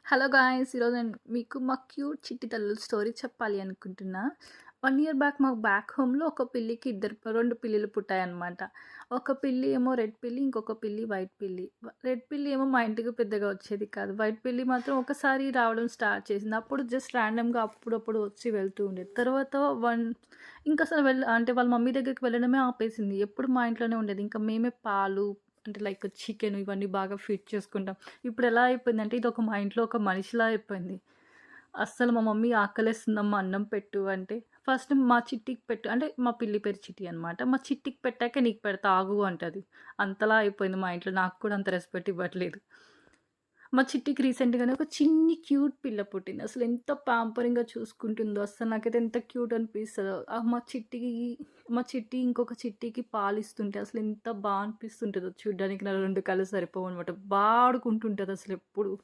Hello guys! ఈరోజు నేను మీకు మా క్యూట్ చిట్టి తల్లుల స్టోరీ చెప్పాలి అనుకుంటున్నా. 1 ఇయర్ బ్యాక్ మాకు బ్యాక్ హోమ్‌లో ఒక పిల్లికి 2 పిల్లులు పుట్టాయన్నమాట. ఒక పిల్లి ఏమో రెడ్ పిల్లి, ఇంకొక పిల్లి వైట్ పిల్లి. రెడ్ పిల్లి ఏమో మా ఇంటికి పెద్దగా వచ్చేది కాదు. వైట్ పిల్లి మాత్రం ఒకసారి రావడం స్టార్ట్ చేసింది. అప్పుడు జస్ట్ ర్యాండమ్‌గా అప్పుడప్పుడు వచ్చి వెళ్తూ ఉండేది. తర్వాత ఇంకసలు అంటే వాళ్ళ మమ్మీ దగ్గరికి వెళ్ళడమే ఆపేసింది. ఎప్పుడు మా ఇంట్లోనే ఉండేది. ఇంకా మేమే పాలు అంటే లైక్ చికెను ఇవన్నీ బాగా ఫీడ్ చేసుకుంటాం. ఇప్పుడెలా అయిపోయిందంటే ఇదొక మా ఇంట్లో ఒక మనిషిలా అయిపోయింది. అస్సలు మా మమ్మీ ఆకలేస్తుందమ్మా అన్నం పెట్టు అంటే, ఫస్ట్ మా చిట్టికి పెట్టు అంటే మా పిల్లి పేరు చిట్టి అనమాట. మా చిట్టికి పెట్టాకే నీకు పెడతా ఆగు అంటది. అంతలా అయిపోయింది మా ఇంట్లో. నాకు కూడా అంత రెస్పెక్ట్ ఇవ్వట్లేదు. మా చిట్టికి రీసెంట్‌గానే ఒక చిన్ని క్యూట్ పిల్ల పుట్టింది. అసలెంత పాంపరింగ్‌గా చూసుకుంటుందో అస్సలు నాకైతే ఎంత క్యూట్ అనిపిస్తదో. మా చిట్టి ఇంకొక చిట్టికి పాలిస్తుంటే అసలెంత అనిపిస్తుంటదో చూడ్డానికి. నా 2 కళ్ళు సరిపోవనమాట. ఆడుకుంటుంటదసలెప్పుడు.